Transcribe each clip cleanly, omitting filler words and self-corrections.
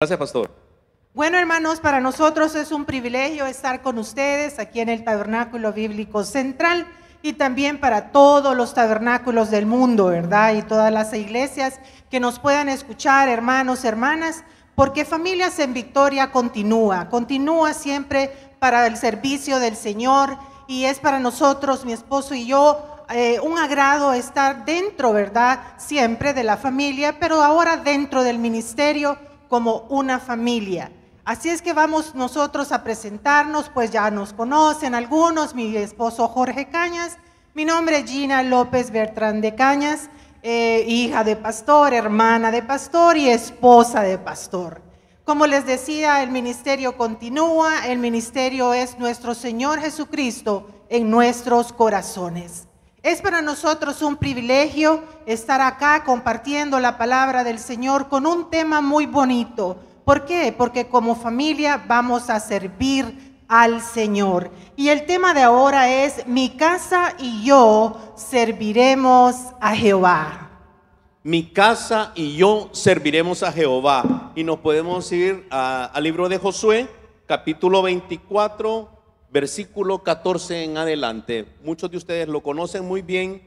Gracias, pastor. Bueno, hermanos, para nosotros es un privilegio estar con ustedes aquí en el Tabernáculo Bíblico Central y también para todos los tabernáculos del mundo, ¿verdad? Y todas las iglesias que nos puedan escuchar, hermanos, hermanas, porque Familias en Victoria continúa siempre para el servicio del Señor y es para nosotros, mi esposo y yo, un agrado estar dentro, ¿verdad? Siempre de la familia, pero ahora dentro del ministerio como una familia. Así es que vamos nosotros a presentarnos, pues ya nos conocen algunos, mi esposo Jorge Cañas, mi nombre es Gina López Bertrán de Cañas, hija de pastor, hermana de pastor y esposa de pastor. Como les decía, el ministerio continúa, el ministerio es nuestro Señor Jesucristo en nuestros corazones. Es para nosotros un privilegio estar acá compartiendo la palabra del Señor con un tema muy bonito. ¿Por qué? Porque como familia vamos a servir al Señor. Y el tema de ahora es: mi casa y yo serviremos a Jehová. Mi casa y yo serviremos a Jehová. Y nos podemos ir al libro de Josué, capítulo 24, versículo 14 en adelante. Muchos de ustedes lo conocen muy bien,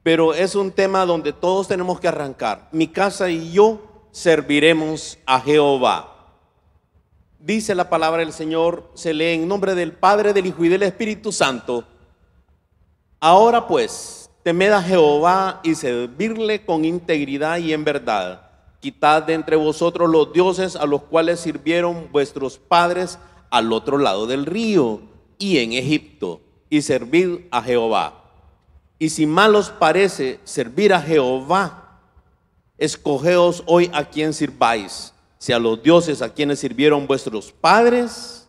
pero es un tema donde todos tenemos que arrancar. Mi casa y yo serviremos a Jehová. Dice la palabra del Señor, se lee en nombre del Padre, del Hijo y del Espíritu Santo. Ahora pues, temed a Jehová y servirle con integridad y en verdad. Quitad de entre vosotros los dioses a los cuales sirvieron vuestros padres al otro lado del río y en Egipto, y servid a Jehová. Y si mal os parece servir a Jehová, escogeos hoy a quien sirváis, si a los dioses a quienes sirvieron vuestros padres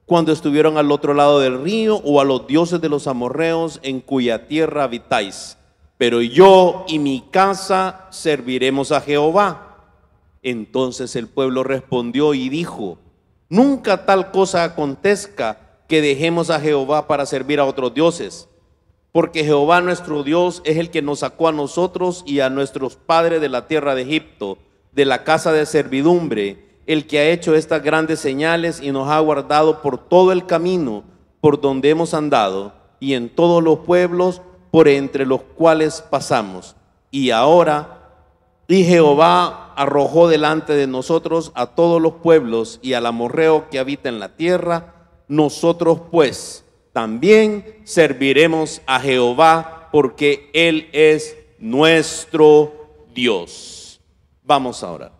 cuando estuvieron al otro lado del río, o a los dioses de los amorreos en cuya tierra habitáis. Pero yo y mi casa serviremos a Jehová. Entonces el pueblo respondió y dijo: nunca tal cosa acontezca que dejemos a Jehová para servir a otros dioses, porque Jehová nuestro Dios es el que nos sacó a nosotros y a nuestros padres de la tierra de Egipto, de la casa de servidumbre, el que ha hecho estas grandes señales y nos ha guardado por todo el camino por donde hemos andado y en todos los pueblos por entre los cuales pasamos. Y Jehová arrojó delante de nosotros a todos los pueblos y al amorreo que habita en la tierra. Nosotros pues también serviremos a Jehová, porque Él es nuestro Dios. Vamos a orar.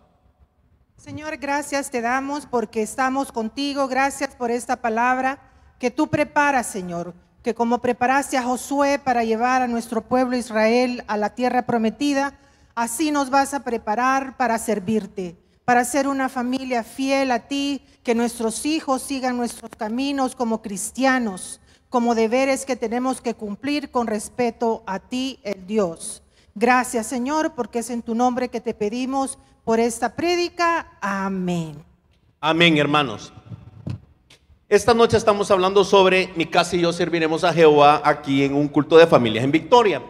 Señor, gracias te damos porque estamos contigo. Gracias por esta palabra que tú preparas, Señor, que como preparaste a Josué para llevar a nuestro pueblo Israel a la tierra prometida, así nos vas a preparar para servirte, para ser una familia fiel a ti, que nuestros hijos sigan nuestros caminos como cristianos, como deberes que tenemos que cumplir con respeto a ti, el Dios. Gracias, Señor, porque es en tu nombre que te pedimos por esta prédica. Amén. Amén, hermanos. Esta noche estamos hablando sobre mi casa y yo serviremos a Jehová aquí en un culto de familias en Victoria.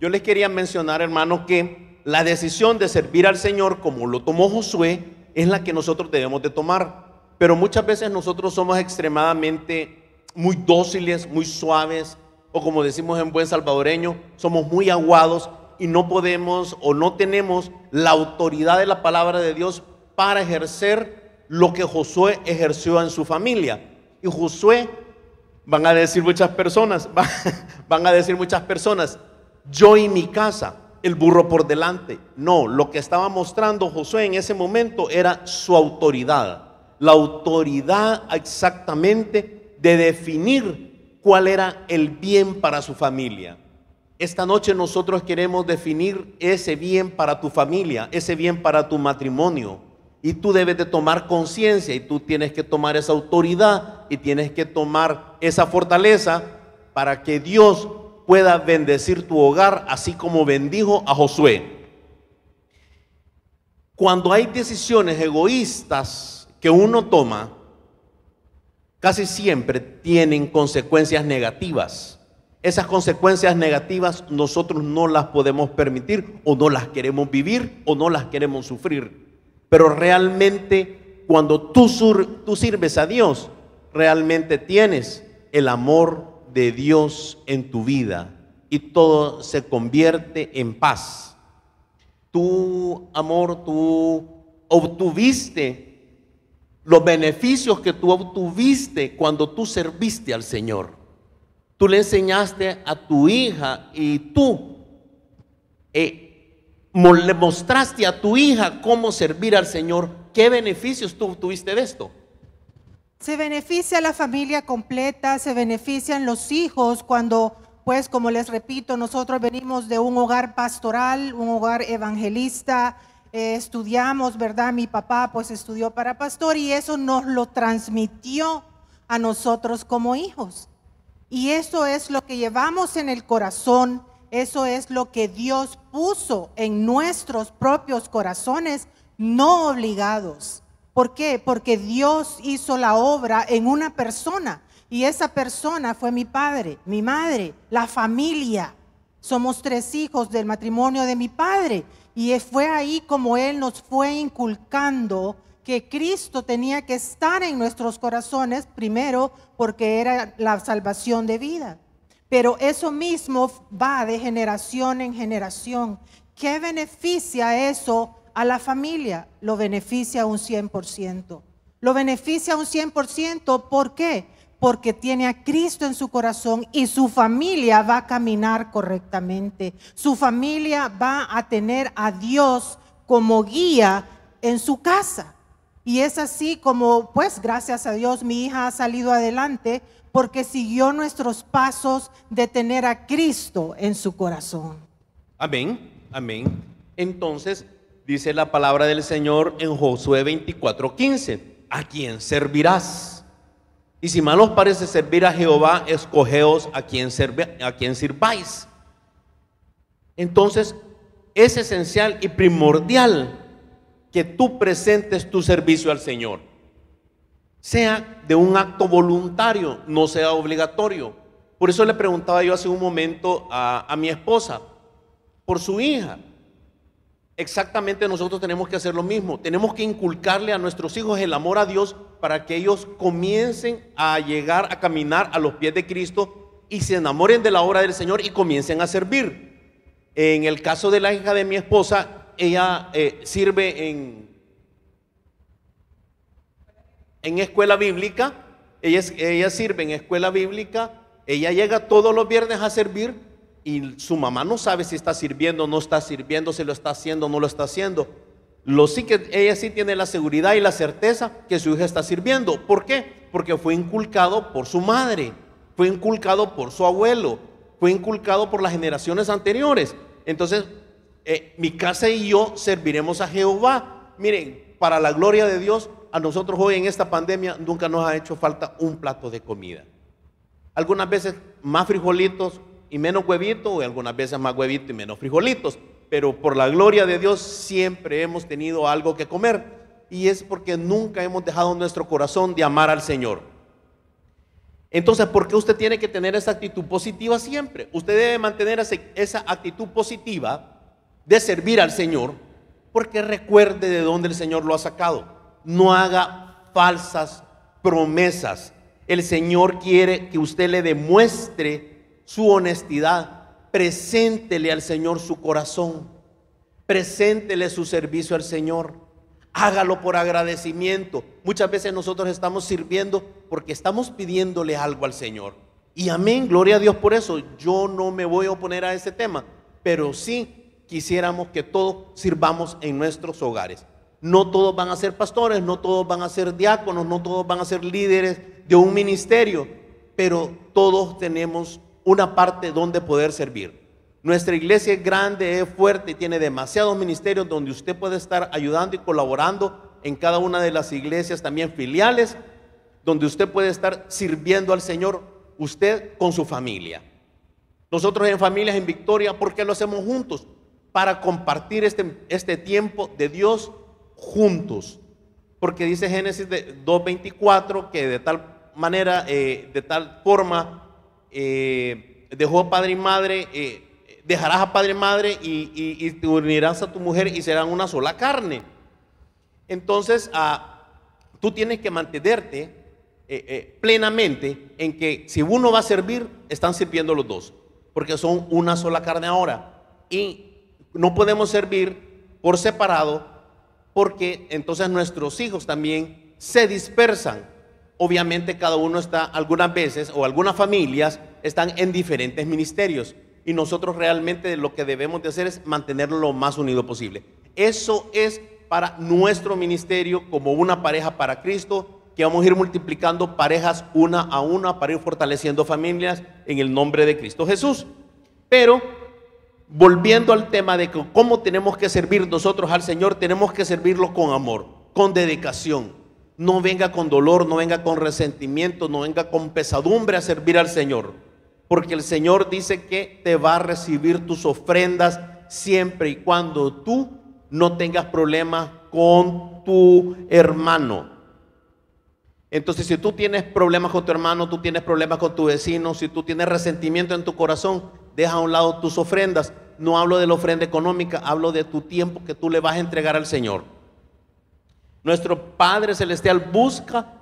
Yo les quería mencionar, hermanos, que la decisión de servir al Señor, como lo tomó Josué, es la que nosotros debemos de tomar. Pero muchas veces nosotros somos extremadamente muy dóciles, muy suaves, o como decimos en buen salvadoreño, somos muy aguados y no podemos o no tenemos la autoridad de la palabra de Dios para ejercer lo que Josué ejerció en su familia. Y Josué, van a decir muchas personas, yo y mi casa, el burro por delante. No, lo que estaba mostrando Josué en ese momento era su autoridad. La autoridad exactamente de definir cuál era el bien para su familia. Esta noche nosotros queremos definir ese bien para tu familia, ese bien para tu matrimonio. Y tú debes de tomar conciencia y tú tienes que tomar esa autoridad y tienes que tomar esa fortaleza para que Dios pueda bendecir tu hogar, así como bendijo a Josué. Cuando hay decisiones egoístas que uno toma, casi siempre tienen consecuencias negativas. Esas consecuencias negativas nosotros no las podemos permitir, o no las queremos vivir, o no las queremos sufrir. pero realmente cuando tú sirves a Dios, realmente tienes el amor de Dios en tu vida y todo se convierte en paz. Tu amor, tú obtuviste los beneficios que tú obtuviste cuando tú serviste al Señor. Tú le enseñaste a tu hija y tú le mostraste a tu hija cómo servir al Señor. ¿Qué beneficios tú obtuviste de esto? Se beneficia la familia completa, se benefician los hijos cuando, pues como les repito, nosotros venimos de un hogar pastoral, un hogar evangelista, estudiamos, ¿verdad? Mi papá pues estudió para pastor y eso nos lo transmitió a nosotros como hijos. Y eso es lo que llevamos en el corazón, eso es lo que Dios puso en nuestros propios corazones, no obligados. ¿Por qué? Porque Dios hizo la obra en una persona y esa persona fue mi padre, mi madre, la familia. Somos 3 hijos del matrimonio de mi padre y fue ahí como Él nos fue inculcando que Cristo tenía que estar en nuestros corazones, primero porque era la salvación de vida. Pero eso mismo va de generación en generación. ¿Qué beneficia eso a la familia? Lo beneficia un 100%. Lo beneficia un 100%, ¿por qué? Porque tiene a Cristo en su corazón y su familia va a caminar correctamente. Su familia va a tener a Dios como guía en su casa. Y es así como, pues gracias a Dios, mi hija ha salido adelante porque siguió nuestros pasos de tener a Cristo en su corazón. Amén, amén. Entonces, dice la palabra del Señor en Josué 24:15, ¿a quién servirás? Y si mal os parece servir a Jehová, escogeos a quien sirváis. Entonces, es esencial y primordial que tú presentes tu servicio al Señor, sea de un acto voluntario, no sea obligatorio. Por eso le preguntaba yo hace un momento a mi esposa por su hija. Exactamente, nosotros tenemos que hacer lo mismo. Tenemos que inculcarle a nuestros hijos el amor a Dios para que ellos comiencen a llegar a caminar a los pies de Cristo y se enamoren de la obra del Señor y comiencen a servir. En el caso de la hija de mi esposa, ella sirve en escuela bíblica. Ella sirve en escuela bíblica. Ella llega todos los viernes a servir y su mamá no sabe si está sirviendo o no está sirviendo, si lo está haciendo o no lo está haciendo. Ella sí tiene la seguridad y la certeza que su hija está sirviendo. ¿Por qué? Porque fue inculcado por su madre, fue inculcado por su abuelo, fue inculcado por las generaciones anteriores. Entonces, mi casa y yo serviremos a Jehová. Miren, para la gloria de Dios, a nosotros hoy en esta pandemia nunca nos ha hecho falta un plato de comida. Algunas veces más frijolitos y menos huevitos, o algunas veces más huevitos y menos frijolitos, pero por la gloria de Dios siempre hemos tenido algo que comer, y es porque nunca hemos dejado nuestro corazón de amar al Señor. Entonces, ¿por qué usted tiene que tener esa actitud positiva siempre? Usted debe mantener esa actitud positiva de servir al Señor, porque recuerde de dónde el Señor lo ha sacado. No haga falsas promesas. El Señor quiere que usted le demuestre su honestidad. Preséntele al Señor su corazón, preséntele su servicio al Señor, hágalo por agradecimiento. Muchas veces nosotros estamos sirviendo porque estamos pidiéndole algo al Señor, y amén, gloria a Dios por eso. Yo no me voy a oponer a ese tema, pero sí quisiéramos que todos sirvamos en nuestros hogares. No todos van a ser pastores, no todos van a ser diáconos, no todos van a ser líderes de un ministerio, pero todos tenemos una parte donde poder servir. Nuestra iglesia es grande, es fuerte y tiene demasiados ministerios donde usted puede estar ayudando y colaborando en cada una de las iglesias, también filiales, donde usted puede estar sirviendo al Señor, usted con su familia. Nosotros en Familias en Victoria, ¿por qué lo hacemos juntos? Para compartir este tiempo de Dios juntos. Porque dice Génesis 2:24 que de tal manera, de tal forma dejó padre y madre, dejarás a padre y madre y te unirás a tu mujer y serán una sola carne. Entonces, tú tienes que mantenerte plenamente en que si uno va a servir, están sirviendo los dos, porque son una sola carne ahora, y no podemos servir por separado, porque entonces nuestros hijos también se dispersan. Obviamente cada uno está, algunas veces o algunas familias están en diferentes ministerios, y nosotros realmente lo que debemos de hacer es mantenerlo lo más unido posible. Eso es para nuestro ministerio como una pareja para Cristo, que vamos a ir multiplicando parejas una a una para ir fortaleciendo familias en el nombre de Cristo Jesús. Pero volviendo al tema de cómo tenemos que servir nosotros al Señor, tenemos que servirlo con amor, con dedicación. No venga con dolor, no venga con resentimiento, no venga con pesadumbre a servir al Señor, porque el Señor dice que te va a recibir tus ofrendas siempre y cuando tú no tengas problemas con tu hermano. Entonces, si tú tienes problemas con tu hermano, tú tienes problemas con tu vecino, si tú tienes resentimiento en tu corazón, deja a un lado tus ofrendas. No hablo de la ofrenda económica, hablo de tu tiempo que tú le vas a entregar al Señor. Nuestro Padre Celestial busca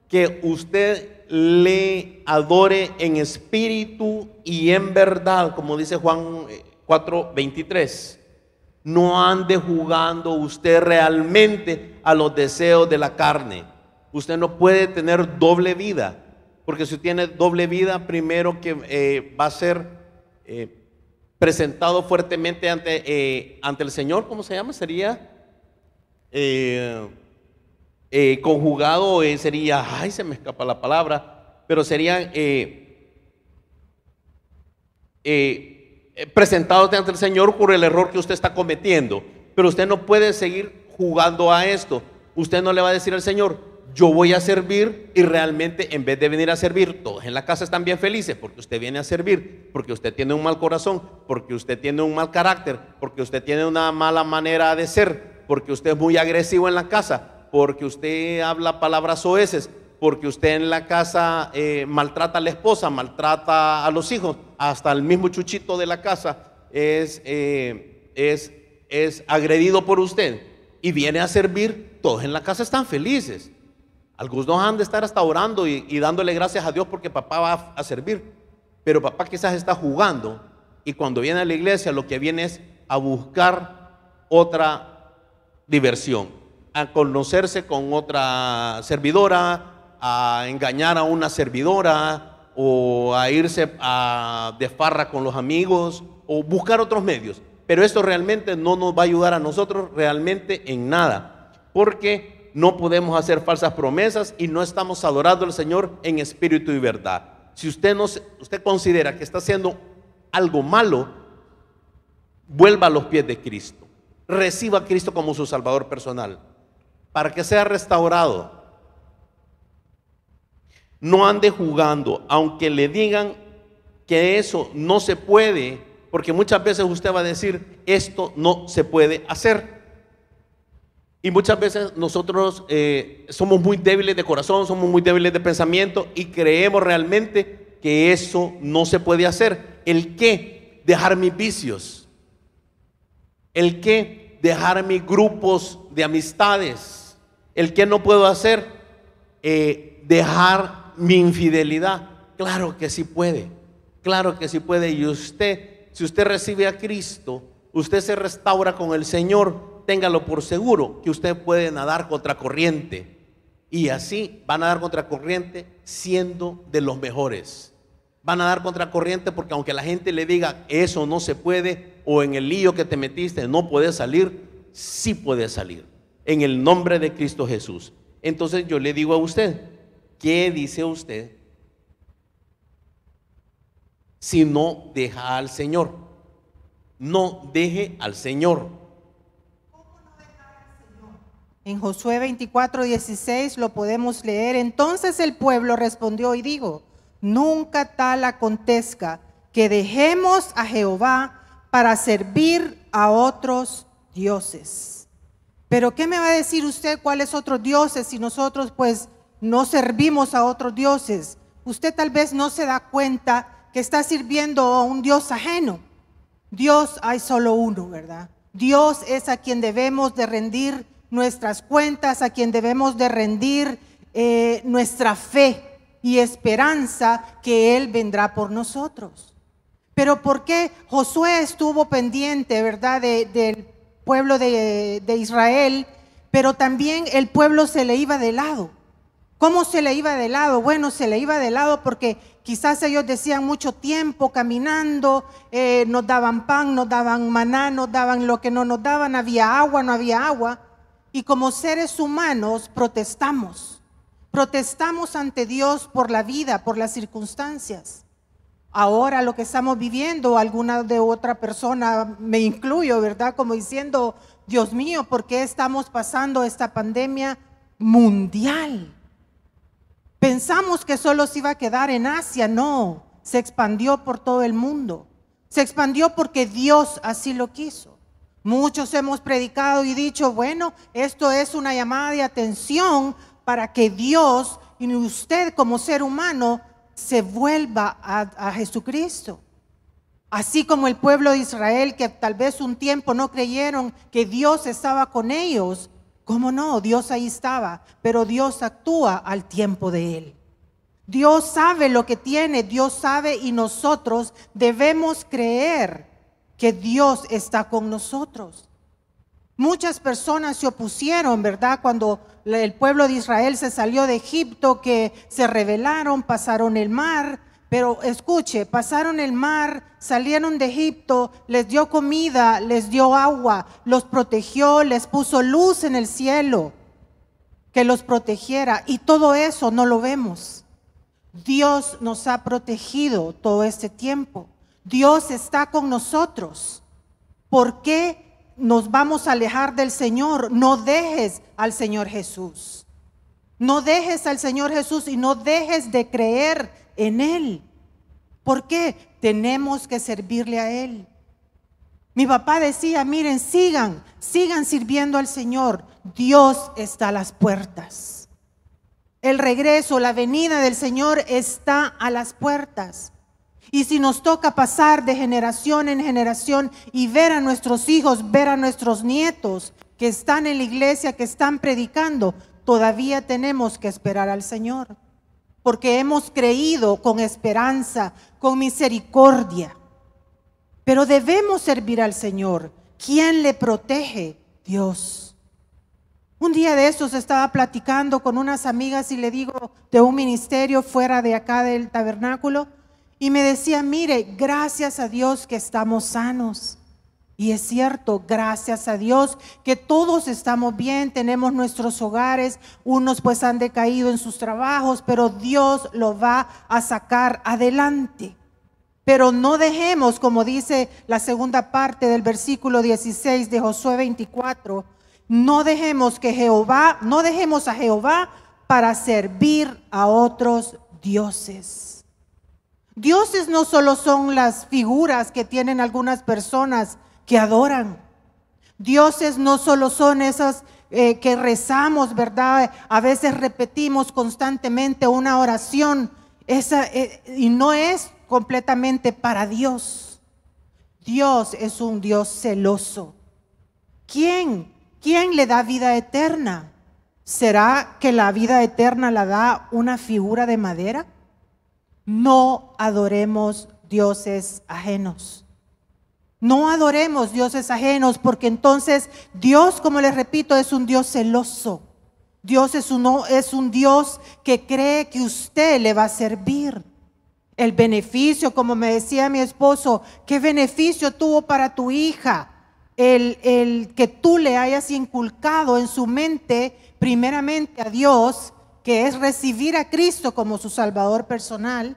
que usted le adore en espíritu y en verdad, como dice Juan 4:23. No ande jugando usted realmente a los deseos de la carne. Usted no puede tener doble vida, porque si tiene doble vida, primero que va a ser presentado fuertemente ante el Señor. ¿Cómo se llama? Sería conjugado, sería, ay, se me escapa la palabra, pero sería presentado ante el Señor por el error que usted está cometiendo. Pero usted no puede seguir jugando a esto. Usted no le va a decir al Señor, yo voy a servir, y realmente en vez de venir a servir, todos en la casa están bien felices porque usted viene a servir, porque usted tiene un mal corazón, porque usted tiene un mal carácter, porque usted tiene una mala manera de ser, porque usted es muy agresivo en la casa, porque usted habla palabras soeces, porque usted en la casa maltrata a la esposa, maltrata a los hijos, hasta el mismo chuchito de la casa es agredido por usted y viene a servir. Todos en la casa están felices. Algunos han de estar hasta orando y dándole gracias a Dios porque papá va a servir, pero papá quizás está jugando, y cuando viene a la iglesia lo que viene es a buscar otra diversión, a conocerse con otra servidora, a engañar a una servidora, o a irse de farra con los amigos, o buscar otros medios. Pero esto realmente no nos va a ayudar a nosotros realmente en nada, porque no podemos hacer falsas promesas y no estamos adorando al Señor en espíritu y verdad. Si usted considera que está haciendo algo malo, vuelva a los pies de Cristo. Reciba a Cristo como su Salvador personal, para que sea restaurado. No ande jugando, aunque le digan que eso no se puede, porque muchas veces usted va a decir, esto no se puede hacer. Y muchas veces nosotros somos muy débiles de corazón, somos muy débiles de pensamiento, y creemos realmente que eso no se puede hacer. ¿El qué? Dejar mis vicios. ¿El qué? Dejar mis grupos de amistades. ¿El qué no puedo hacer? Dejar mi infidelidad. Claro que sí puede. Claro que sí puede. Y usted, si usted recibe a Cristo, usted se restaura con el Señor. Téngalo por seguro que usted puede nadar contra corriente, y así va a nadar contra corriente siendo de los mejores. Va a nadar contra corriente porque aunque la gente le diga eso no se puede, o en el lío que te metiste no puedes salir, sí puedes salir en el nombre de Cristo Jesús. Entonces yo le digo a usted, ¿qué dice usted si no deja al Señor? No deje al Señor. En Josué 24:16 lo podemos leer. Entonces el pueblo respondió y dijo, nunca tal acontezca que dejemos a Jehová para servir a otros dioses. Pero ¿qué me va a decir usted cuáles otros dioses si nosotros pues no servimos a otros dioses? Usted tal vez no se da cuenta que está sirviendo a un Dios ajeno. Dios hay solo uno, ¿verdad? Dios es a quien debemos de rendir nuestras cuentas, a quien debemos de rendir nuestra fe y esperanza que Él vendrá por nosotros. Pero ¿por qué Josué estuvo pendiente, verdad, del pueblo de Israel, pero también el pueblo se le iba de lado? ¿Cómo se le iba de lado? Bueno, se le iba de lado porque quizás ellos decían mucho tiempo caminando, nos daban pan, nos daban maná, nos daban lo que no nos daban, había agua, no había agua. Y como seres humanos protestamos ante Dios por la vida, por las circunstancias. Ahora lo que estamos viviendo, alguna de otra persona, me incluyo, ¿verdad? Como diciendo, Dios mío, ¿por qué estamos pasando esta pandemia mundial? Pensamos que solo se iba a quedar en Asia, no, se expandió por todo el mundo. Se expandió porque Dios así lo quiso. Muchos hemos predicado y dicho, bueno, esto es una llamada de atención para que Dios y usted como ser humano se vuelva a Jesucristo. Así como el pueblo de Israel, que tal vez un tiempo no creyeron que Dios estaba con ellos. ¿Cómo no? Dios ahí estaba, pero Dios actúa al tiempo de Él. Dios sabe lo que tiene, Dios sabe, y nosotros debemos creer que Dios está con nosotros. Muchas personas se opusieron, ¿verdad? Cuando el pueblo de Israel se salió de Egipto, que se rebelaron, pasaron el mar. Pero escuche, pasaron el mar, salieron de Egipto, les dio comida, les dio agua, los protegió, les puso luz en el cielo que los protegiera, y todo eso no lo vemos. Dios nos ha protegido todo este tiempo. Dios está con nosotros. ¿Por qué nos vamos a alejar del Señor? No dejes al Señor Jesús. No dejes al Señor Jesús y no dejes de creer en Él. ¿Por qué? Tenemos que servirle a Él. Mi papá decía, miren, sigan sirviendo al Señor. Dios está a las puertas. El regreso, la venida del Señor está a las puertas. Y si nos toca pasar de generación en generación y ver a nuestros hijos, ver a nuestros nietos que están en la iglesia, que están predicando, todavía tenemos que esperar al Señor. Porque hemos creído con esperanza, con misericordia. Pero debemos servir al Señor. ¿Quién le protege? Dios. Un día de esos estaba platicando con unas amigas y le digo de un ministerio fuera de acá del tabernáculo, y me decía, mire, gracias a Dios que estamos sanos. Y es cierto, gracias a Dios que todos estamos bien, tenemos nuestros hogares, unos pues han decaído en sus trabajos, pero Dios lo va a sacar adelante. Pero no dejemos, como dice la segunda parte del versículo 16 de Josué 24, no dejemos a Jehová para servir a otros dioses. Dioses no solo son las figuras que tienen algunas personas que adoran. Dioses no solo son esas que rezamos, ¿verdad? A veces repetimos constantemente una oración, y no es completamente para Dios. Dios es un Dios celoso. ¿Quién le da vida eterna? ¿Será que la vida eterna la da una figura de madera? No adoremos dioses ajenos. No adoremos dioses ajenos, porque entonces Dios, como les repito, es un Dios celoso. Dios es un Dios que cree que usted le va a servir. El beneficio, como me decía mi esposo, ¿qué beneficio tuvo para tu hija? El que tú le hayas inculcado en su mente primeramente a Dios, que es recibir a Cristo como su Salvador personal,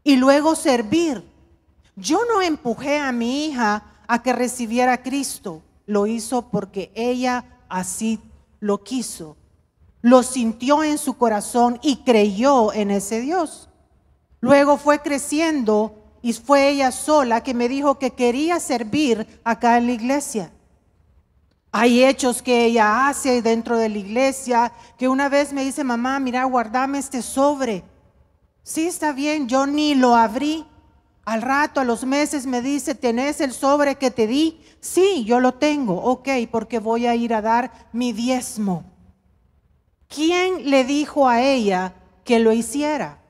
y luego servir. Yo no empujé a mi hija a que recibiera a Cristo, lo hizo porque ella así lo quiso, lo sintió en su corazón y creyó en ese Dios. Luego fue creciendo y fue ella sola que me dijo que quería servir acá en la iglesia. Hay hechos que ella hace dentro de la iglesia, que una vez me dice, mamá, mira, guardame este sobre. Sí, está bien, yo ni lo abrí. Al rato, a los meses me dice, ¿tenés el sobre que te di? Sí, yo lo tengo. Ok, porque voy a ir a dar mi diezmo. ¿Quién le dijo a ella que lo hiciera?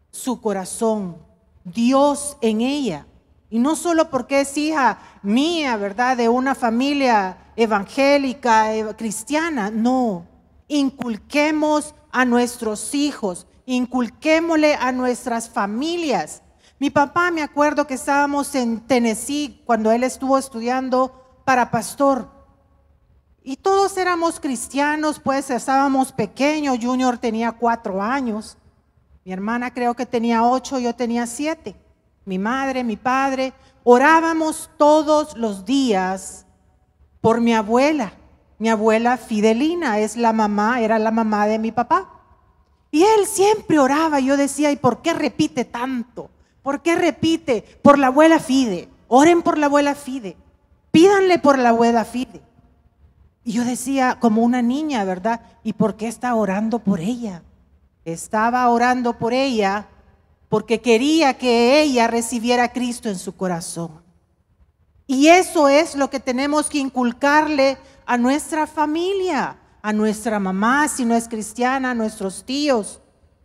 Su corazón, Dios en ella. Y no solo porque es hija mía, ¿verdad? De una familia evangélica, cristiana. No, inculquemos a nuestros hijos, inculquémosle a nuestras familias. Mi papá, me acuerdo que estábamos en Tennessee cuando él estuvo estudiando para pastor. Y todos éramos cristianos, pues estábamos pequeños. Junior tenía 4 años. Mi hermana creo que tenía 8, yo tenía 7. Mi madre, mi padre, orábamos todos los días por mi abuela. Mi abuela Fidelina era la mamá de mi papá. Y él siempre oraba. Yo decía, ¿y por qué repite tanto? ¿Por qué repite? Por la abuela Fide. Oren por la abuela Fide. Pídanle por la abuela Fide. Y yo decía, como una niña, ¿verdad? ¿Y por qué está orando por ella? Estaba orando por ella porque quería que ella recibiera a Cristo en su corazón. Y eso es lo que tenemos que inculcarle a nuestra familia, a nuestra mamá, si no es cristiana, a nuestros tíos,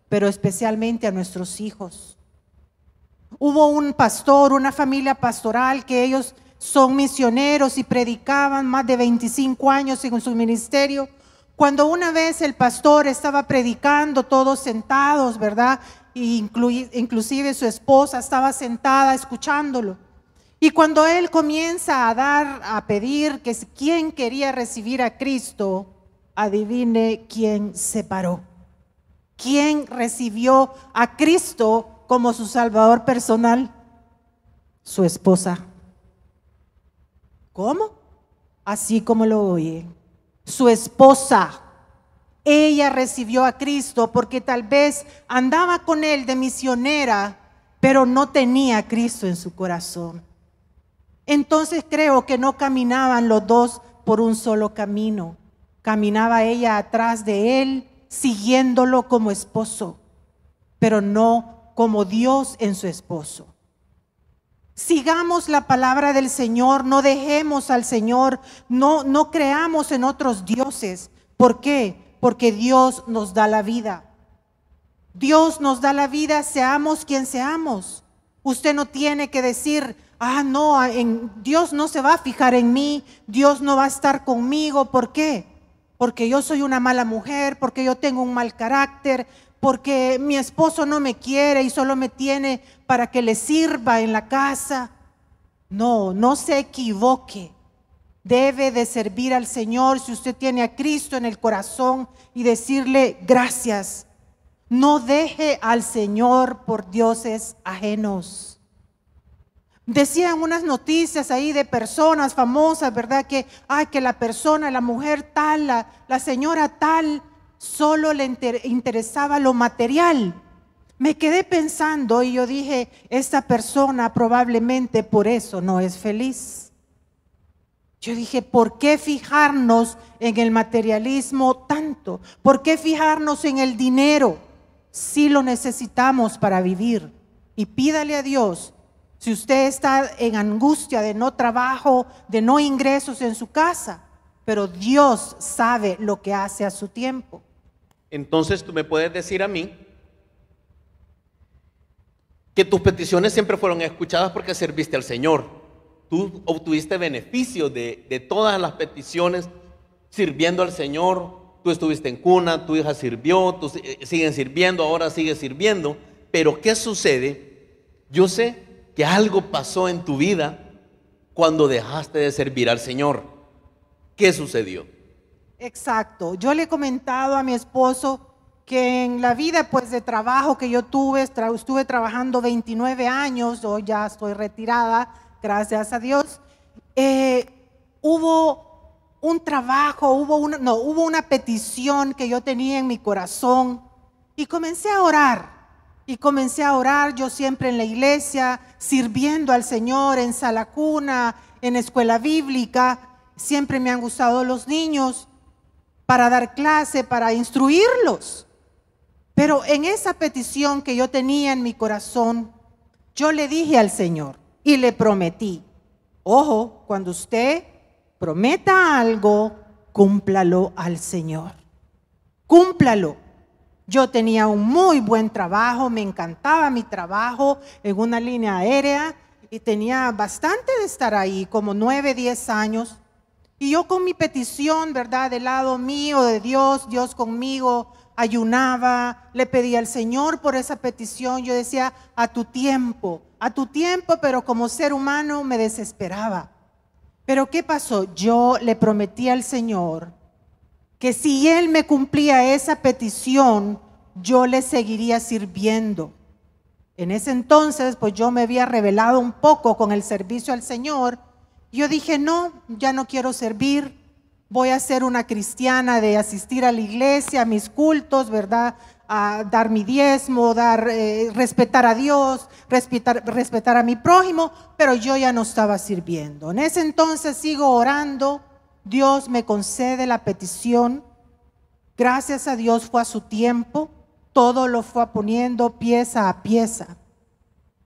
pero especialmente a nuestros hijos. Hubo un pastor, una familia pastoral, que ellos son misioneros y predicaban más de 25 años en su ministerio. Cuando una vez el pastor estaba predicando, todos sentados, ¿verdad? Inclusive su esposa estaba sentada escuchándolo. Y cuando él comienza a pedir que quién quería recibir a Cristo, adivine quién se paró. ¿Quién recibió a Cristo como su Salvador personal? Su esposa. ¿Cómo? Así como lo oye. Su esposa. Ella recibió a Cristo porque tal vez andaba con él de misionera, pero no tenía a Cristo en su corazón. Entonces creo que no caminaban los dos por un solo camino. Caminaba ella atrás de él, siguiéndolo como esposo, pero no como Dios en su esposo. Sigamos la palabra del Señor, no dejemos al Señor, no creamos en otros dioses. ¿Por qué? Porque Dios nos da la vida. Dios nos da la vida, seamos quien seamos. Usted no tiene que decir, no, Dios no se va a fijar en mí, Dios no va a estar conmigo. ¿Por qué? Porque yo soy una mala mujer, porque yo tengo un mal carácter, porque mi esposo no me quiere y solo me tiene para que le sirva en la casa. No se equivoque. Debe de servir al Señor si usted tiene a Cristo en el corazón y decirle gracias. No deje al Señor por dioses ajenos. Decían unas noticias ahí de personas famosas, ¿verdad? Que la persona, la mujer tal, la señora tal, solo le interesaba lo material. Me quedé pensando y yo dije, esta persona probablemente por eso no es feliz. Yo dije, ¿por qué fijarnos en el materialismo tanto? ¿Por qué fijarnos en el dinero? Si lo necesitamos para vivir. Y pídale a Dios, si usted está en angustia de no trabajo, de no ingresos en su casa, pero Dios sabe lo que hace a su tiempo. Entonces tú me puedes decir a mí que tus peticiones siempre fueron escuchadas porque serviste al Señor. Tú obtuviste beneficio de todas las peticiones sirviendo al Señor. Tú estuviste en cuna, tu hija sirvió, tú siguen sirviendo, ahora sigues sirviendo. Pero ¿qué sucede? Yo sé que algo pasó en tu vida cuando dejaste de servir al Señor. ¿Qué sucedió? Exacto. Yo le he comentado a mi esposo que en la vida pues de trabajo que yo tuve, estuve trabajando 29 años, hoy ya estoy retirada, gracias a Dios. Hubo un trabajo, hubo una petición que yo tenía en mi corazón y comencé a orar. Yo siempre en la iglesia, sirviendo al Señor, en sala cuna, en escuela bíblica. Siempre me han gustado los niños para dar clase, para instruirlos. Pero en esa petición que yo tenía en mi corazón, Yo le dije al Señor y le prometí, ojo, cuando usted prometa algo, cúmplalo al Señor. Cúmplalo. Yo tenía un muy buen trabajo, me encantaba mi trabajo en una línea aérea y tenía bastante de estar ahí, como 9, 10 años. Y yo con mi petición, ¿verdad? Del lado mío, de Dios, Dios conmigo, ayunaba, le pedía al Señor por esa petición. Yo decía, a tu tiempo, pero como ser humano me desesperaba. Pero ¿qué pasó? Yo le prometí al Señor que si Él me cumplía esa petición, yo le seguiría sirviendo. En ese entonces, pues yo me había rebelado un poco con el servicio al Señor. Yo dije, no, ya no quiero servir, voy a ser una cristiana de asistir a la iglesia, a mis cultos, ¿verdad? A dar mi diezmo, respetar a Dios, respetar a mi prójimo, pero yo ya no estaba sirviendo. En ese entonces sigo orando, Dios me concede la petición, gracias a Dios fue a su tiempo, todo lo fue poniendo pieza a pieza.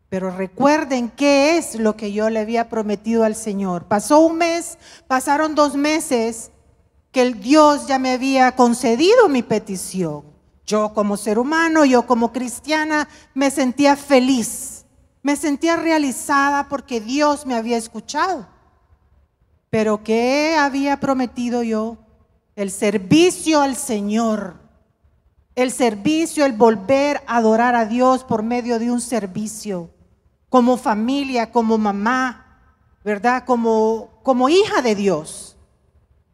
Pero recuerden qué es lo que yo le había prometido al Señor. Pasó un mes, pasaron 2 meses que el Dios ya me había concedido mi petición. Yo como ser humano, yo como cristiana me sentía feliz, me sentía realizada porque Dios me había escuchado. Pero ¿qué había prometido yo? El servicio al Señor, el servicio, el volver a adorar a Dios por medio de un servicio. Como familia, como mamá, ¿verdad? Como hija de Dios.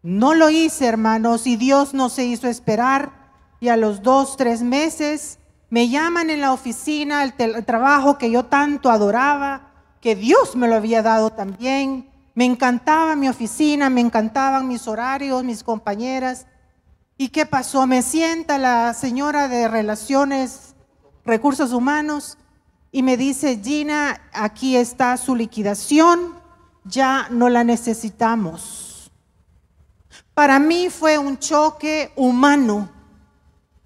No lo hice, hermanos, y Dios no se hizo esperar. Y a los 2, 3 meses me llaman en la oficina, el trabajo que yo tanto adoraba, que Dios me lo había dado también. Me encantaba mi oficina, me encantaban mis horarios, mis compañeras. ¿Y qué pasó? Me sienta la señora de recursos humanos, y me dice, Gina, aquí está su liquidación, ya no la necesitamos. Para mí fue un choque humano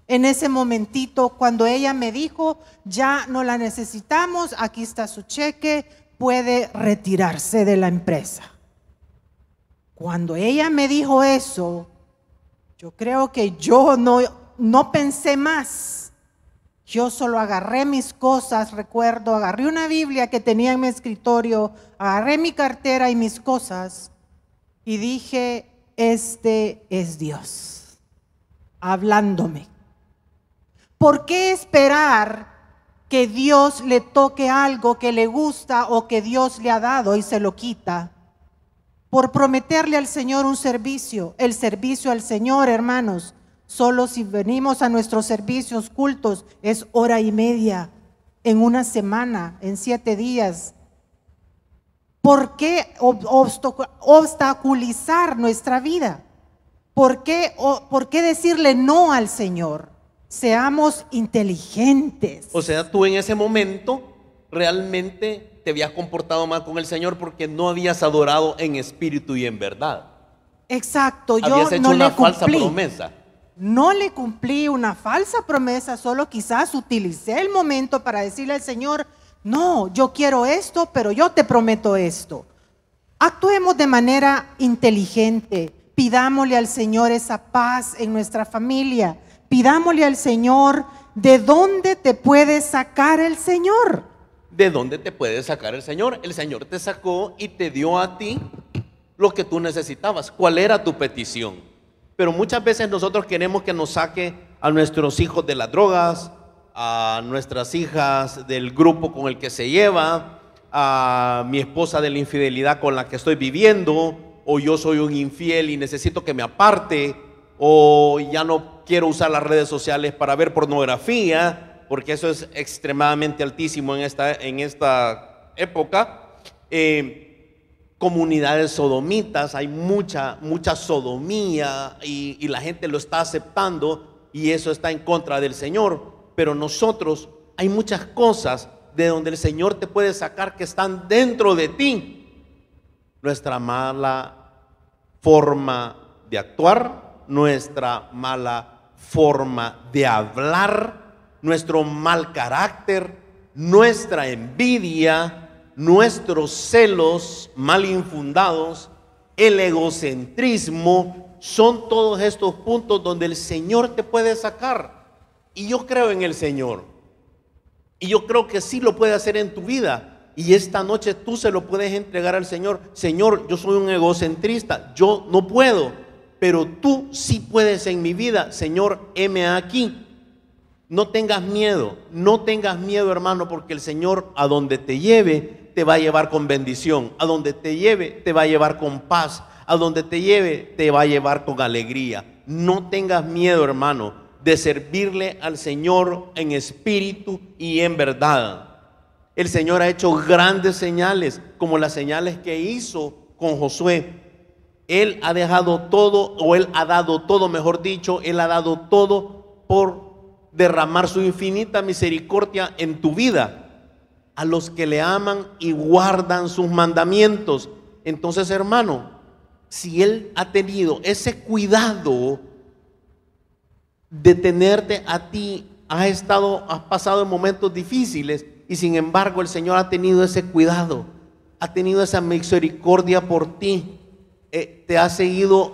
en ese momentito cuando ella me dijo, ya no la necesitamos, aquí está su cheque, puede retirarse de la empresa. Cuando ella me dijo eso, yo creo que yo no pensé más. Yo solo agarré mis cosas, recuerdo, agarré una Biblia que tenía en mi escritorio, agarré mi cartera y mis cosas y dije, este es Dios hablándome. ¿Por qué esperar que Dios le toque algo que le gusta o que Dios le ha dado y se lo quita? Por prometerle al Señor un servicio, el servicio al Señor, hermanos. Solo si venimos a nuestros servicios cultos es 1 hora y media en una semana, en 7 días. ¿Por qué obstaculizar nuestra vida? ¿Por qué decirle no al Señor? Seamos inteligentes. O sea, tú en ese momento realmente te habías comportado mal con el Señor porque no habías adorado en espíritu y en verdad. Exacto, yo habías hecho no una le cumplí. falsa promesa. No le cumplí una falsa promesa, solo quizás utilicé el momento para decirle al Señor, no, yo quiero esto, pero yo te prometo esto. Actuemos de manera inteligente, pidámosle al Señor esa paz en nuestra familia, pidámosle al Señor, ¿de dónde te puede sacar el Señor? ¿De dónde te puede sacar el Señor? El Señor te sacó y te dio a ti lo que tú necesitabas. ¿Cuál era tu petición? Pero muchas veces nosotros queremos que nos saque a nuestros hijos de las drogas, a nuestras hijas del grupo con el que se lleva, a mi esposa de la infidelidad con la que estoy viviendo, o yo soy un infiel y necesito que me aparte, o ya no quiero usar las redes sociales para ver pornografía, porque eso es extremadamente altísimo en esta época. Comunidades sodomitas, hay mucha sodomía y la gente lo está aceptando y eso está en contra del Señor. Pero nosotros, hay muchas cosas de donde el Señor te puede sacar que están dentro de ti. Nuestra mala forma de actuar, nuestra mala forma de hablar, nuestro mal carácter, nuestra envidia, nuestros celos mal infundados, el egocentrismo, son todos estos puntos donde el Señor te puede sacar. Y yo creo en el Señor. Y yo creo que sí lo puede hacer en tu vida. Y esta noche tú se lo puedes entregar al Señor. Señor, yo soy un egocentrista, yo no puedo, pero tú sí puedes en mi vida. Señor, heme aquí. No tengas miedo, hermano, porque el Señor a donde te lleve te va a llevar con bendición, a donde te lleve te va a llevar con paz, a donde te lleve te va a llevar con alegría. No tengas miedo, hermano, de servirle al Señor en espíritu y en verdad. El Señor ha hecho grandes señales, como las señales que hizo con Josué. Él ha dejado todo, o Él ha dado todo, mejor dicho, Él ha dado todo por derramar su infinita misericordia en tu vida a los que le aman y guardan sus mandamientos. Entonces, hermano, si Él ha tenido ese cuidado de tenerte a ti, has pasado en momentos difíciles, y sin embargo el Señor ha tenido ese cuidado, ha tenido esa misericordia por ti, te ha seguido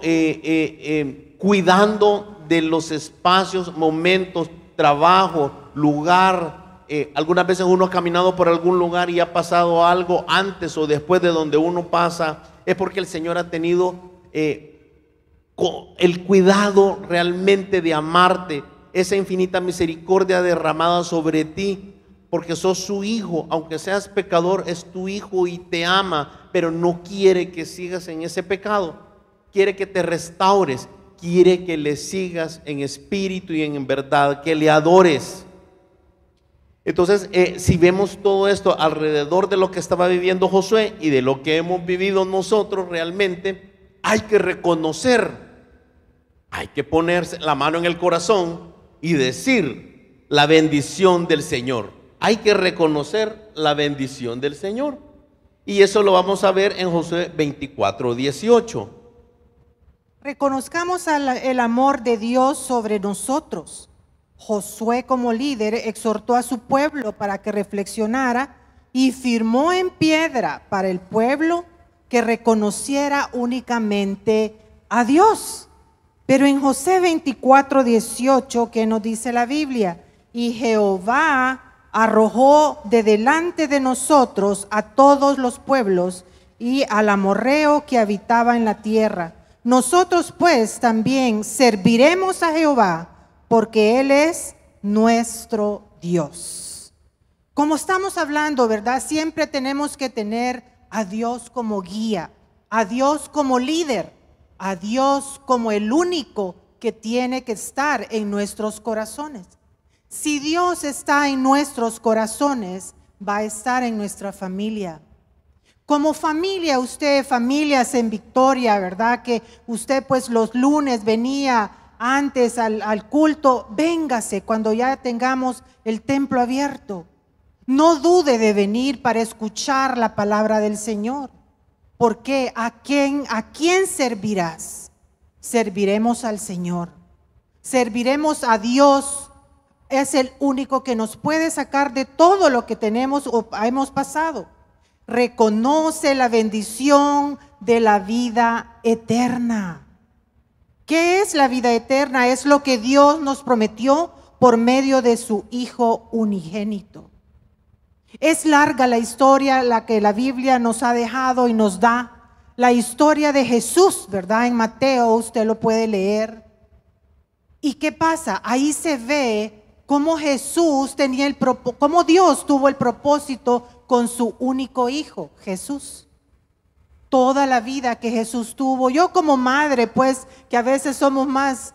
cuidando de los espacios, momentos, trabajo, lugar. Algunas veces uno ha caminado por algún lugar y ha pasado algo antes o después de donde uno pasa, es porque el Señor ha tenido el cuidado realmente de amarte, esa infinita misericordia derramada sobre ti, porque sos su hijo. Aunque seas pecador, es tu hijo y te ama, pero no quiere que sigas en ese pecado, quiere que te restaures, quiere que le sigas en espíritu y en verdad, que le adores. Entonces, si vemos todo esto alrededor de lo que estaba viviendo Josué y de lo que hemos vivido nosotros, realmente hay que reconocer, hay que ponerse la mano en el corazón y decir la bendición del Señor. Hay que reconocer la bendición del Señor. Y eso lo vamos a ver en Josué 24:18. Reconozcamos el amor de Dios sobre nosotros. Josué, como líder, exhortó a su pueblo para que reflexionara y firmó en piedra para el pueblo que reconociera únicamente a Dios. Pero en Josué 24:18, ¿qué nos dice la Biblia? Y Jehová arrojó de delante de nosotros a todos los pueblos y al amorreo que habitaba en la tierra. Nosotros pues también serviremos a Jehová, porque Él es nuestro Dios. Como estamos hablando, ¿verdad? Siempre tenemos que tener a Dios como guía, a Dios como líder, a Dios como el único que tiene que estar en nuestros corazones. Si Dios está en nuestros corazones, va a estar en nuestra familia. Como familia, usted, familias en Victoria, ¿verdad? Que usted pues los lunes venía antes al culto, véngase cuando ya tengamos el templo abierto. No dude de venir para escuchar la palabra del Señor. ¿Por qué? ¿A quién servirás? Serviremos al Señor. Serviremos a Dios. Es el único que nos puede sacar de todo lo que tenemos o hemos pasado. Reconoce la bendición de la vida eterna. ¿Qué es la vida eterna? Es lo que Dios nos prometió por medio de su Hijo unigénito. Es larga la historia, la que la Biblia nos ha dejado y nos da. La historia de Jesús, ¿verdad? En Mateo usted lo puede leer. ¿Y qué pasa? Ahí se ve cómo Jesús cómo Dios tuvo el propósito con su único hijo, Jesús. Toda la vida que Jesús tuvo. Yo como madre, pues, que a veces somos más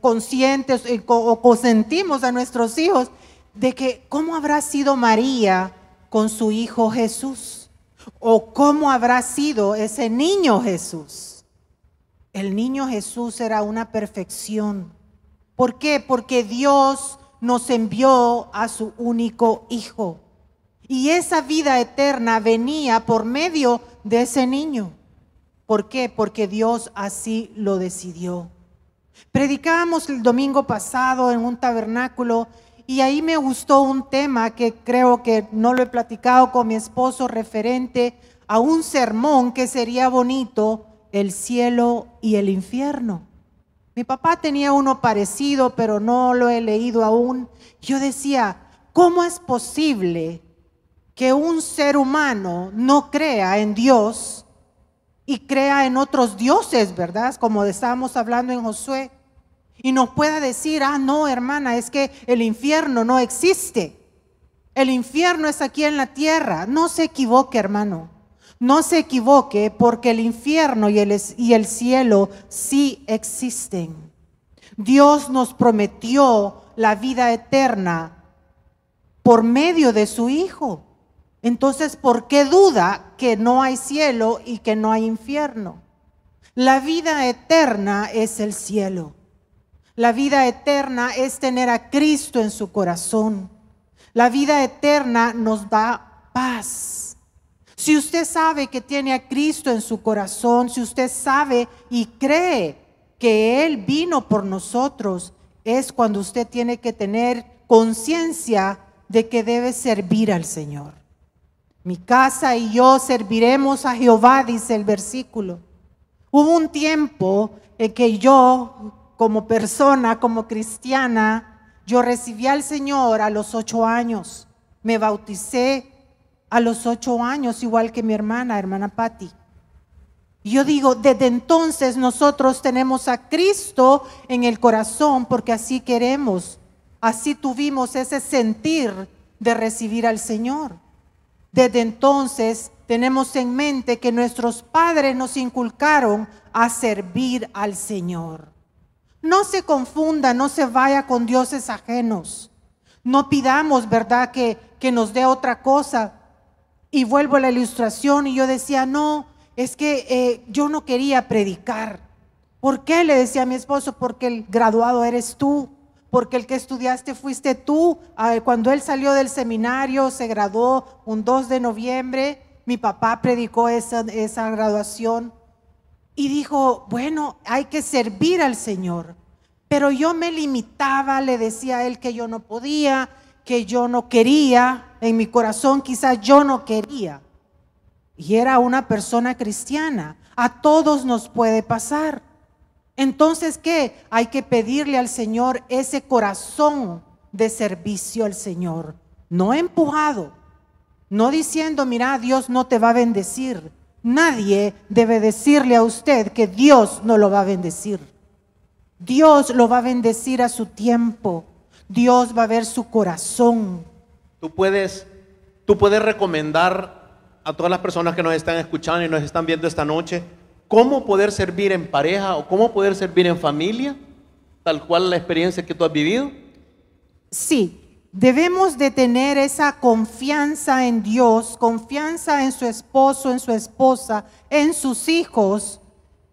conscientes o consentimos a nuestros hijos, de que cómo habrá sido María con su hijo Jesús, o cómo habrá sido ese niño Jesús. El niño Jesús era una perfección. ¿Por qué? Porque Dios nos envió a su único hijo. Y esa vida eterna venía por medio de ese niño. ¿Por qué? Porque Dios así lo decidió. Predicábamos el domingo pasado en un tabernáculo Y ahí me gustó un tema que creo que no lo he platicado con mi esposo, referente a un sermón que sería bonito: el cielo y el infierno. Mi papá tenía uno parecido, pero no lo he leído aún. Yo decía, ¿cómo es posible que un ser humano no crea en Dios y crea en otros dioses, verdad? Como estábamos hablando en Josué, y nos pueda decir, no, hermana, es que el infierno no existe. El infierno es aquí en la tierra. No se equivoque, hermano. No se equivoque, porque el infierno y el cielo sí existen. Dios nos prometió la vida eterna por medio de su Hijo. Entonces, ¿por qué duda que no hay cielo y que no hay infierno? La vida eterna es el cielo. La vida eterna es tener a Cristo en su corazón. La vida eterna nos da paz. Si usted sabe que tiene a Cristo en su corazón, si usted sabe y cree que Él vino por nosotros, es cuando usted tiene que tener conciencia de que debe servir al Señor. Mi casa y yo serviremos a Jehová, dice el versículo. Hubo un tiempo en que yo, como persona, como cristiana, yo recibí al Señor a los 8 años. Me bauticé a los 8 años, igual que mi hermana Patti. Y yo digo, desde entonces nosotros tenemos a Cristo en el corazón, porque así queremos, así tuvimos ese sentir de recibir al Señor. Desde entonces tenemos en mente que nuestros padres nos inculcaron a servir al Señor. No se confunda, no se vaya con dioses ajenos. No pidamos, ¿verdad?, que nos dé otra cosa. Y vuelvo a la ilustración y yo decía, no, es que yo no quería predicar. ¿Por qué? Le decía a mi esposo, porque el graduado eres tú, porque el que estudiaste fuiste tú. Cuando él salió del seminario, se graduó un 2 de noviembre, mi papá predicó esa graduación y dijo, bueno, hay que servir al Señor. Pero yo me limitaba, le decía a él que yo no podía, que yo no quería, en mi corazón quizás yo no quería. Y era una persona cristiana. A todos nos puede pasar. Entonces, ¿qué? Hay que pedirle al Señor ese corazón de servicio al Señor. No empujado, no diciendo, mira, Dios no te va a bendecir. Nadie debe decirle a usted que Dios no lo va a bendecir. Dios lo va a bendecir a su tiempo. Dios va a ver su corazón. Tú puedes recomendar a todas las personas que nos están escuchando y nos están viendo esta noche cómo poder servir en pareja o cómo poder servir en familia, tal cual la experiencia que tú has vivido. Sí, debemos de tener esa confianza en Dios, confianza en su esposo, en su esposa, en sus hijos,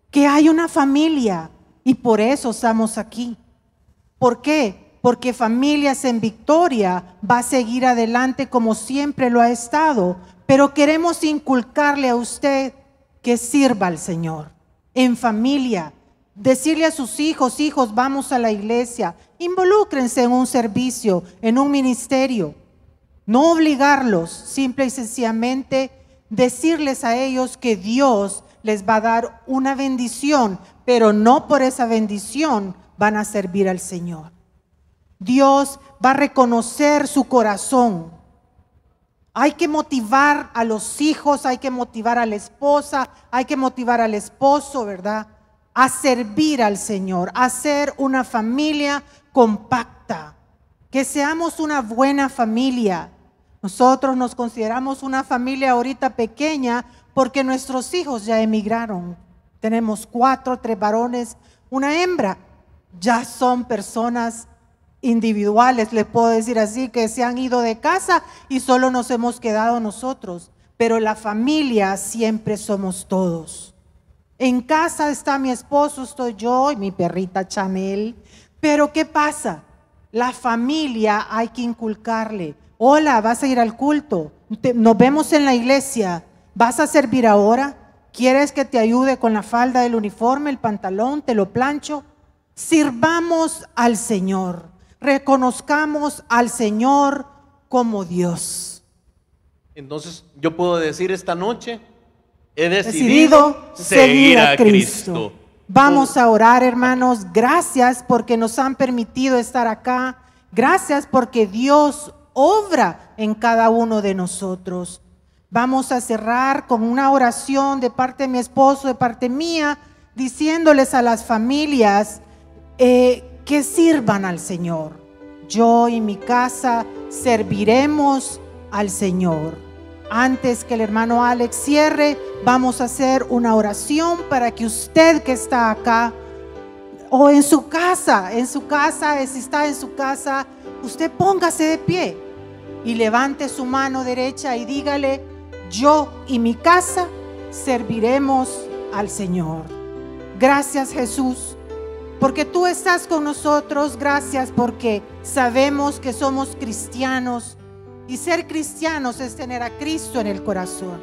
que hay una familia y por eso estamos aquí. ¿Por qué? Porque Familias en Victoria va a seguir adelante como siempre lo ha estado, pero queremos inculcarle a usted que sirva al Señor en familia. Decirle a sus hijos, hijos, vamos a la iglesia, involúcrense en un servicio, en un ministerio. No obligarlos, simple y sencillamente decirles a ellos que Dios les va a dar una bendición, pero no por esa bendición van a servir al Señor. Dios va a reconocer su corazón. Hay que motivar a los hijos, hay que motivar a la esposa, hay que motivar al esposo, ¿verdad?, a servir al Señor, a ser una familia compacta, que seamos una buena familia. Nosotros nos consideramos una familia ahorita pequeña porque nuestros hijos ya emigraron. Tenemos 4, 3 varones, una hembra. Ya son personas individuales, les puedo decir así, que se han ido de casa y solo nos hemos quedado nosotros. Pero la familia siempre somos todos. En casa está mi esposo, estoy yo y mi perrita Chamel. Pero ¿qué pasa? La familia hay que inculcarle. Hola, ¿vas a ir al culto? Nos vemos en la iglesia. ¿Vas a servir ahora? ¿Quieres que te ayude con la falda, el uniforme, el pantalón? ¿Te lo plancho? Sirvamos al Señor. reconozcamos al Señor como Dios. Entonces yo puedo decir esta noche, he Decidido seguir a Cristo. Vamos a orar, hermanos. Gracias porque nos han permitido estar acá. Gracias porque Dios obra en cada uno de nosotros. Vamos a cerrar con una oración de parte de mi esposo, de parte mía, diciéndoles a las familias que sirvan al Señor. Yo y mi casa serviremos al Señor. Antes que el hermano Alex cierre, vamos a hacer una oración para que usted que está acá o en su casa, si está en su casa, usted póngase de pie y levante su mano derecha y dígale: yo y mi casa serviremos al Señor. Gracias, Jesús, porque tú estás con nosotros. Gracias porque sabemos que somos cristianos. Y ser cristianos es tener a Cristo en el corazón.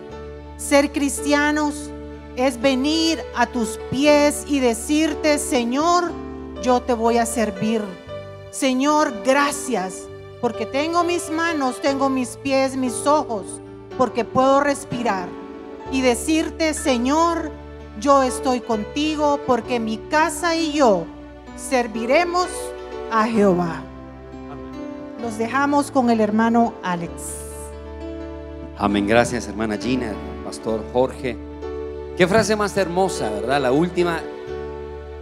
Ser cristianos es venir a tus pies y decirte: Señor, yo te voy a servir. Señor, gracias, porque tengo mis manos, tengo mis pies, mis ojos, porque puedo respirar. Y decirte: Señor, yo estoy contigo, porque mi casa y yo serviremos a Jehová. Los dejamos con el hermano Alex. Amén. Gracias, hermana Gina, pastor Jorge. Qué frase más hermosa, ¿verdad? La última: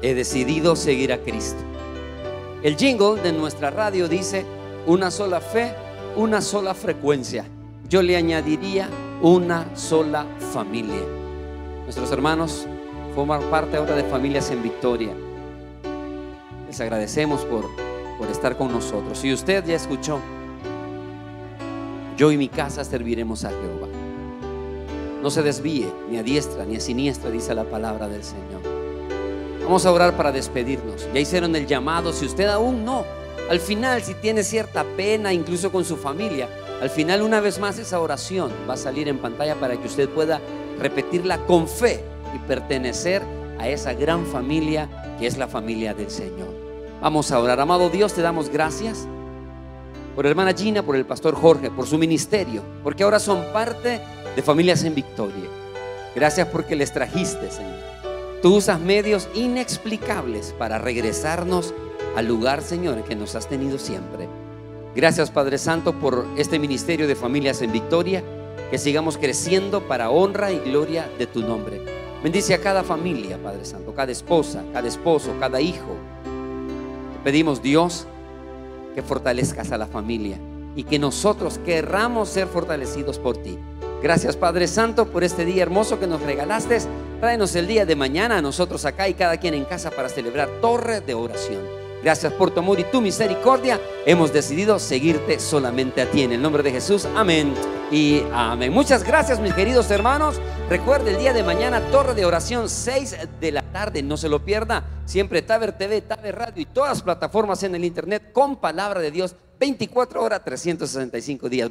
he decidido seguir a Cristo. El jingle de nuestra radio dice: una sola fe, una sola frecuencia. Yo le añadiría: una sola familia. Nuestros hermanos forman parte ahora de Familias en Victoria. Les agradecemos por estar con nosotros. Si usted ya escuchó: yo y mi casa serviremos a Jehová, no se desvíe ni a diestra ni a siniestra, dice la palabra del Señor. Vamos a orar para despedirnos. Ya hicieron el llamado. Si usted aún no, al final, si tiene cierta pena, incluso con su familia, al final, una vez más, esa oración va a salir en pantalla para que usted pueda repetirla con fe y pertenecer a esa gran familia que es la familia del Señor. Vamos a orar. Amado Dios, te damos gracias por hermana Gina, por el pastor Jorge, por su ministerio, porque ahora son parte de Familias en Victoria. Gracias porque les trajiste, Señor. Tú usas medios inexplicables para regresarnos al lugar, Señor, que nos has tenido siempre. Gracias, Padre Santo, por este ministerio de Familias en Victoria, que sigamos creciendo para honra y gloria de tu nombre. Bendice a cada familia, Padre Santo, cada esposa, cada esposo, cada hijo. Te pedimos, Dios, que fortalezcas a la familia y que nosotros querramos ser fortalecidos por ti. Gracias, Padre Santo, por este día hermoso que nos regalaste. Tráenos el día de mañana a nosotros acá y cada quien en casa para celebrar torre de oración. Gracias por tu amor y tu misericordia. Hemos decidido seguirte solamente a ti. En el nombre de Jesús, amén y amén. Muchas gracias, mis queridos hermanos. Recuerde, el día de mañana, torre de oración, 6 de la tarde. No se lo pierda. Siempre Taber TV, Taber Radio y todas las plataformas en el internet con palabra de Dios, 24 horas, 365 días.